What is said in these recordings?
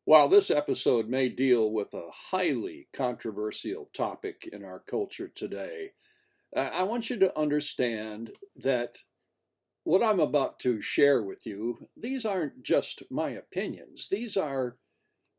While this episode may deal with a highly controversial topic in our culture today, I want you to understand that what I'm about to share with you, these aren't just my opinions. These are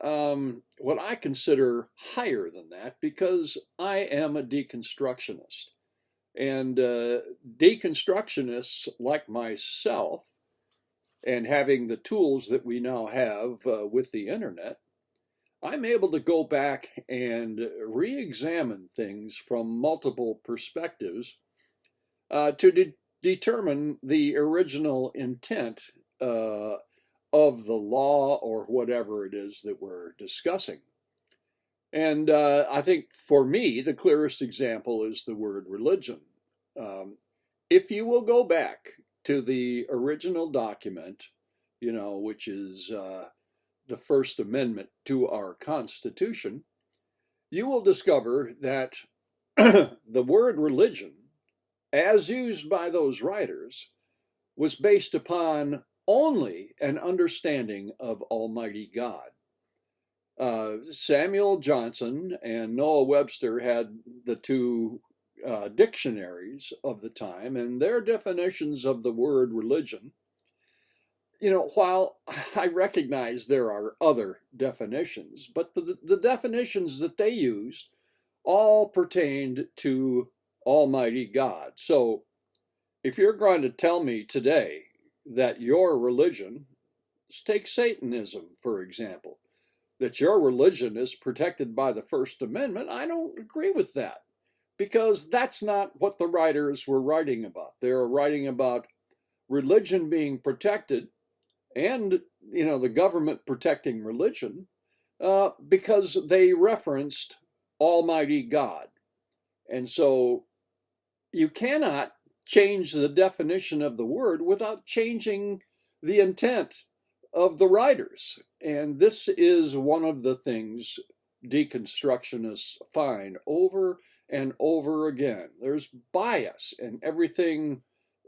what I consider higher than that because I am a deconstructionist. And deconstructionists like myself, and having the tools that we now have with the internet, I'm able to go back and re examine things from multiple perspectives to determine the original intent of the law or whatever it is that we're discussing. And I think for me, the clearest example is the word religion. Um, if you will go back to the original document, which is the First Amendment to our Constitution, you will discover that the word religion, as used by those writers, was based upon only an understanding of Almighty God. Samuel Johnson and Noah Webster had the two dictionaries of the time, and their definitions of the word religion, while I recognize there are other definitions, but the definitions that they used all pertained to Almighty God. So if you're going to tell me today that your religion, take Satanism, for example, that your religion is protected by the First Amendment, I don't agree with that because that's not what the writers were writing about. They were writing about religion being protected and, the government protecting religion because they referenced Almighty God. And so you cannot change the definition of the word without changing the intent of the writers. And this is one of the things deconstructionists find over and over again. There's bias in everything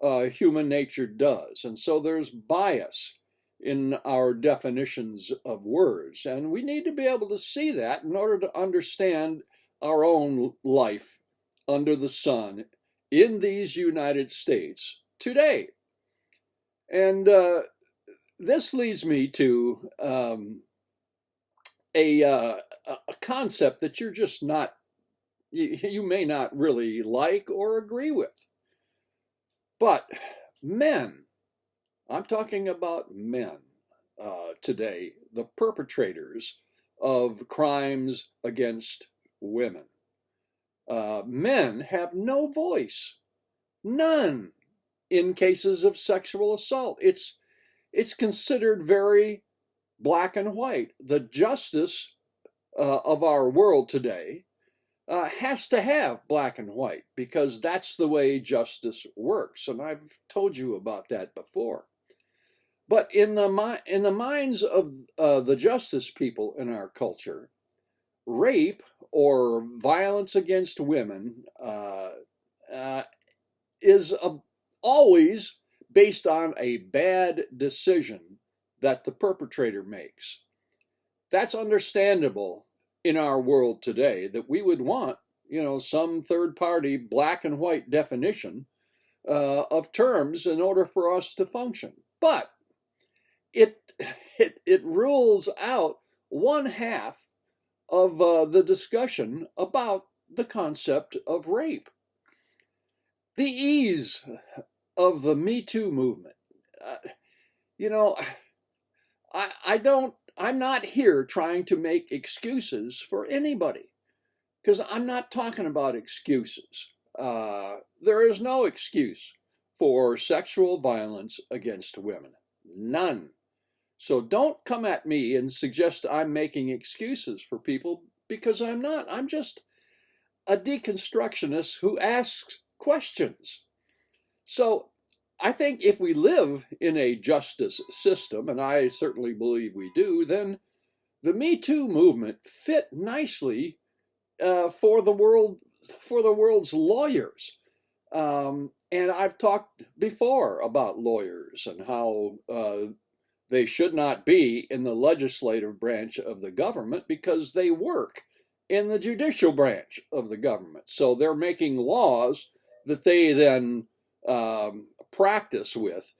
human nature does. And so there's bias in our definitions of words. And we need to be able to see that in order to understand our own life under the sun in these United States today. And this leads me to a concept that you're just not, you may not really like or agree with. But men, I'm talking about men today, the perpetrators of crimes against women. Men have no voice, none, in cases of sexual assault. It's considered very black and white. The justice of our world today has to have black and white because that's the way justice works. And I've told you about that before. But in the minds of the justice people in our culture, rape or violence against women is always based on a bad decision that the perpetrator makes. That's understandable in our world today, that we would want, some third party black and white definition of terms in order for us to function. But it rules out one half of the discussion about the concept of rape. The ease of the Me Too movement. You know, I'm not here trying to make excuses for anybody because I'm not talking about excuses. There is no excuse for sexual violence against women. None. So don't come at me and suggest I'm making excuses for people because I'm not. I'm just a deconstructionist who asks questions. So I think if we live in a justice system, and I certainly believe we do, then the Me Too movement fit nicely for the world's lawyers. And I've talked before about lawyers and how they should not be in the legislative branch of the government because they work in the judicial branch of the government. So they're making laws that they then practice with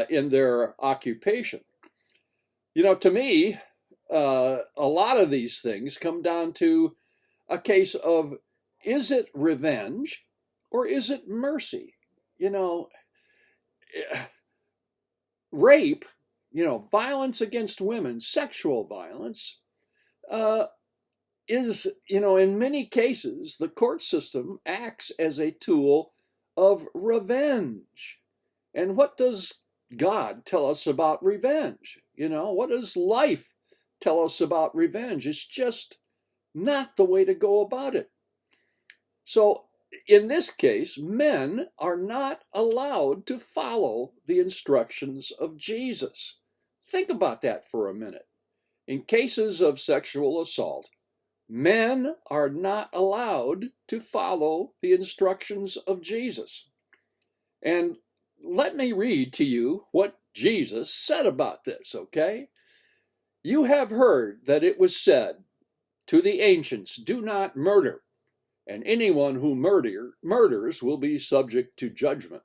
in their occupation. To me, a lot of these things come down to a case of, is it revenge or is it mercy? Rape, violence against women, sexual violence, is, in many cases, the court system acts as a tool of revenge. And what does God tell us about revenge? What does life tell us about revenge? It's just not the way to go about it. So in this case, men are not allowed to follow the instructions of Jesus. Think about that for a minute. In cases of sexual assault, men are not allowed to follow the instructions of Jesus. And let me read to you what Jesus said about this, okay? You have heard that it was said to the ancients, do not murder, and anyone who murders will be subject to judgment.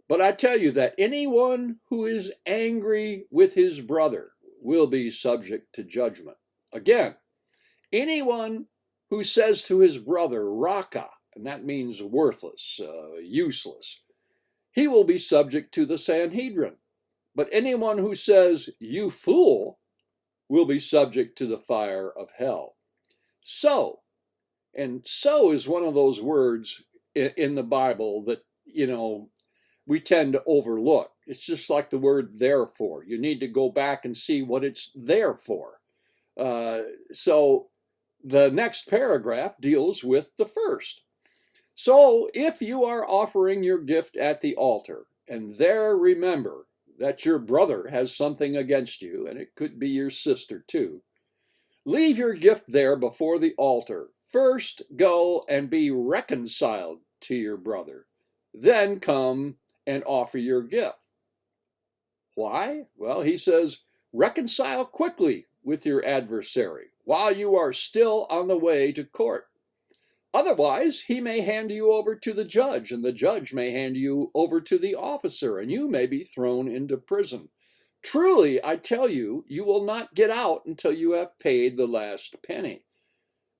But I tell you that anyone who is angry with his brother will be subject to judgment. Again, anyone who says to his brother, Raka, and that means worthless, useless, he will be subject to the Sanhedrin. But anyone who says, you fool, will be subject to the fire of hell. So is one of those words in the Bible that, we tend to overlook. It's just like the word therefore. You need to go back and see what it's there for. So the next paragraph deals with the first. So if you are offering your gift at the altar, and there remember that your brother has something against you, and it could be your sister too, leave your gift there before the altar. First go and be reconciled to your brother. Then come and offer your gift. Why? Well, he says, reconcile quickly with your adversary while you are still on the way to court. Otherwise, he may hand you over to the judge, and the judge may hand you over to the officer, and you may be thrown into prison. Truly, I tell you, you will not get out until you have paid the last penny.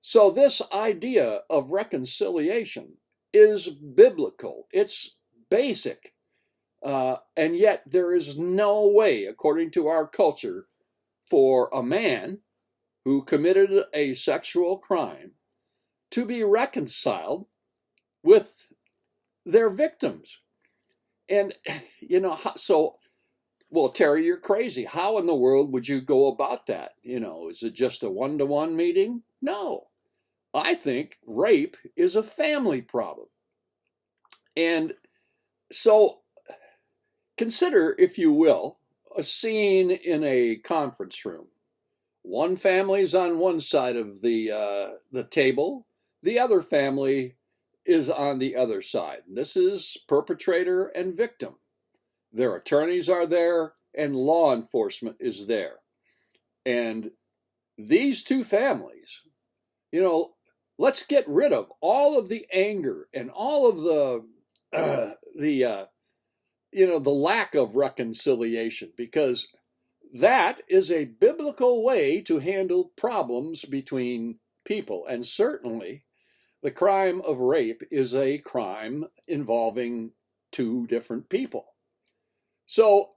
So this idea of reconciliation is biblical. It's basic. And yet there is no way, according to our culture, for a man who committed a sexual crime to be reconciled with their victims. And, well, Terry, you're crazy. How in the world would you go about that? Is it just a one-to-one meeting? No. I think rape is a family problem. And so consider, if you will, a scene in a conference room. One family's on one side of the table. The other family is on the other side. This is perpetrator and victim. Their attorneys are there and law enforcement is there. And these two families, let's get rid of all of the anger and all of the lack of reconciliation, because that is a biblical way to handle problems between people. And certainly the crime of rape is a crime involving two different people. So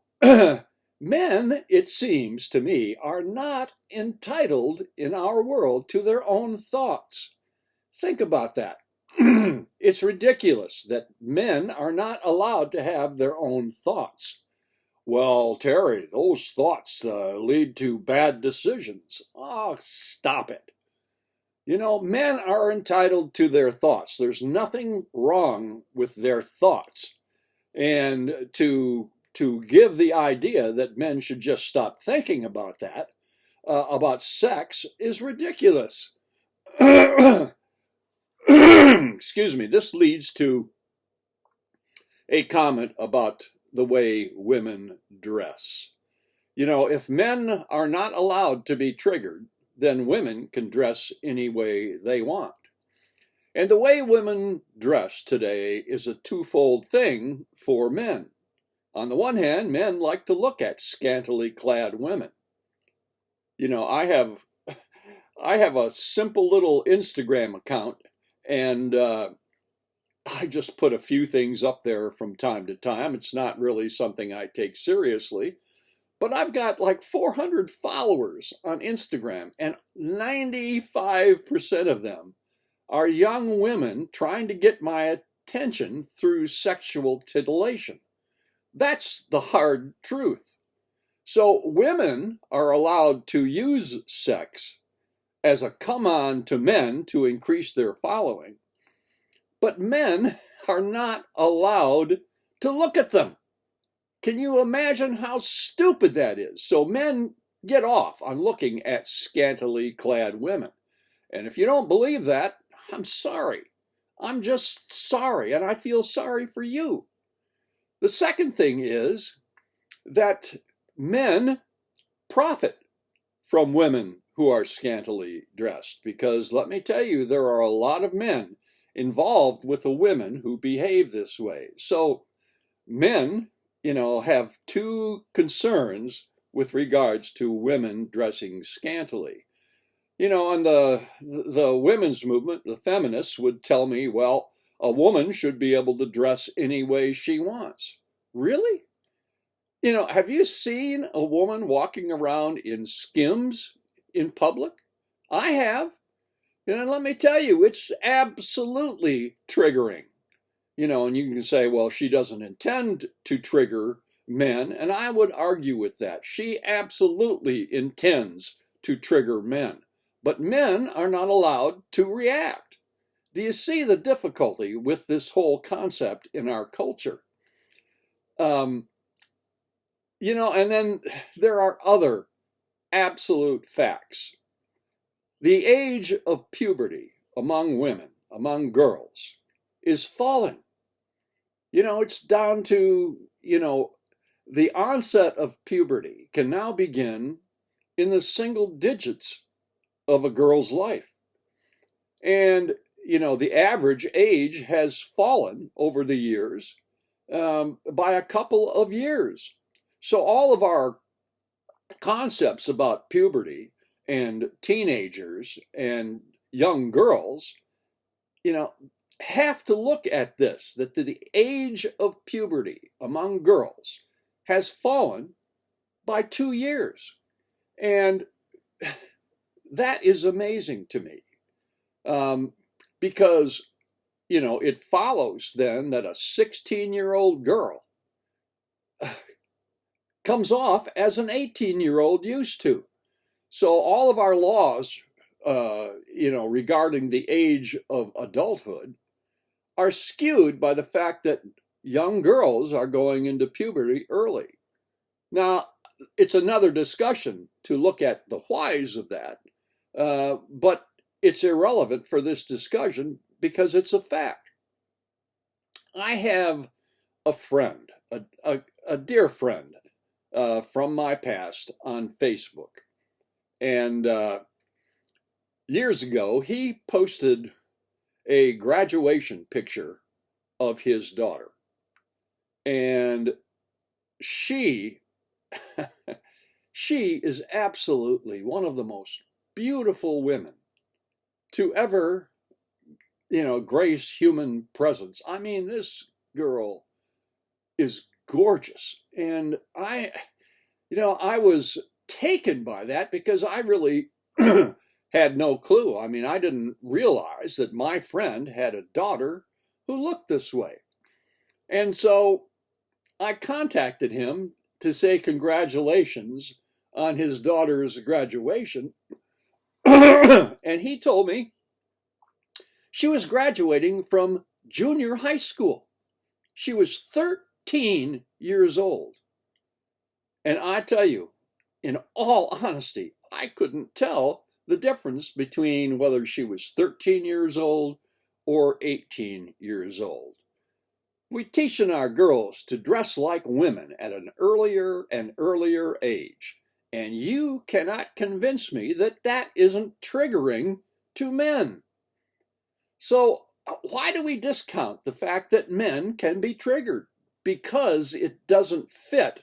men, it seems to me, are not entitled in our world to their own thoughts. Think about that. It's ridiculous that men are not allowed to have their own thoughts. Well, Terry, those thoughts lead to bad decisions. Oh, stop it. Men are entitled to their thoughts. There's nothing wrong with their thoughts. And to give the idea that men should just stop thinking about that, about sex, is ridiculous. Excuse me. This leads to a comment about the way women dress. If men are not allowed to be triggered, then women can dress any way they want. And the way women dress today is a twofold thing for men. On the one hand, men like to look at scantily clad women. I have a simple little Instagram account, and I just put a few things up there from time to time. It's not really something I take seriously, but I've got like 400 followers on Instagram, and 95% of them are young women trying to get my attention through sexual titillation. That's the hard truth. So women are allowed to use sex as a come on to men to increase their following, but men are not allowed to look at them. Can you imagine how stupid that is? So men get off on looking at scantily clad women. And if you don't believe that, I'm sorry. I'm just sorry, and I feel sorry for you. The second thing is that men profit from women who are scantily dressed, because let me tell you, there are a lot of men involved with the women who behave this way. So men, have two concerns with regards to women dressing scantily. And the women's movement, the feminists would tell me, well, a woman should be able to dress any way she wants. Really? Have you seen a woman walking around in Skims in public? I have. And let me tell you, it's absolutely triggering. And you can say, well, she doesn't intend to trigger men. And I would argue with that. She absolutely intends to trigger men. But men are not allowed to react. Do you see the difficulty with this whole concept in our culture? And then there are other absolute facts. The age of puberty among women, among girls, is falling. It's down to, the onset of puberty can now begin in the single digits of a girl's life. And, the average age has fallen over the years by a couple of years. So all of our concepts about puberty and teenagers and young girls, have to look at this, that the age of puberty among girls has fallen by 2 years. And that is amazing to me, because, it follows then that a 16-year-old girl comes off as an 18-year-old used to. So all of our laws, regarding the age of adulthood are skewed by the fact that young girls are going into puberty early. Now, it's another discussion to look at the whys of that, but it's irrelevant for this discussion because it's a fact. I have a friend, a dear friend from my past on Facebook. And years ago, he posted a graduation picture of his daughter. And she is absolutely one of the most beautiful women to ever, grace human presence. I mean, this girl is gorgeous. And I was taken by that because I really had no clue. I mean, I didn't realize that my friend had a daughter who looked this way. And so I contacted him to say congratulations on his daughter's graduation. And he told me she was graduating from junior high school. She was 13 years old. And I tell you, in all honesty, I couldn't tell the difference between whether she was 13 years old or 18 years old. We teaching our girls to dress like women at an earlier and earlier age. And you cannot convince me that that isn't triggering to men. So why do we discount the fact that men can be triggered? Because it doesn't fit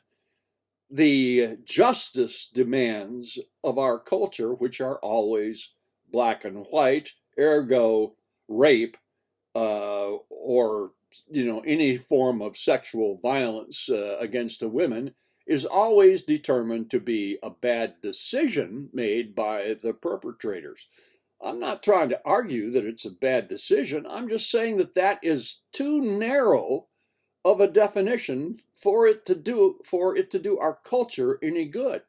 the justice demands of our culture, which are always black and white, ergo rape, or any form of sexual violence against a woman is always determined to be a bad decision made by the perpetrators. I'm not trying to argue that it's a bad decision. I'm just saying that that is too narrow of a definition for it to do our culture any good.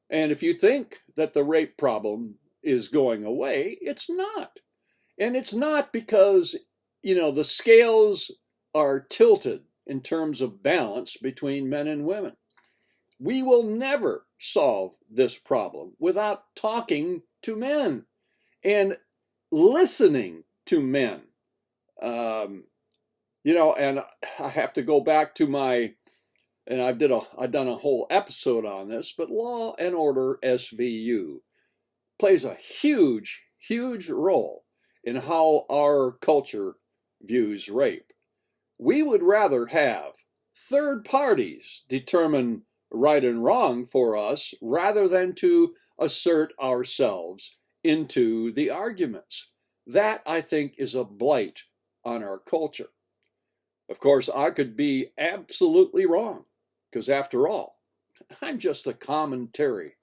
And if you think that the rape problem is going away, it's not. And it's not because, the scales are tilted in terms of balance between men and women. We will never solve this problem without talking to men and listening to men. And I have to go back to I've done a whole episode on this, but Law and Order SVU plays a huge, huge role in how our culture views rape. We would rather have third parties determine right and wrong for us rather than to assert ourselves into the arguments. That, I think, is a blight on our culture. Of course, I could be absolutely wrong, because after all, I'm just a commentary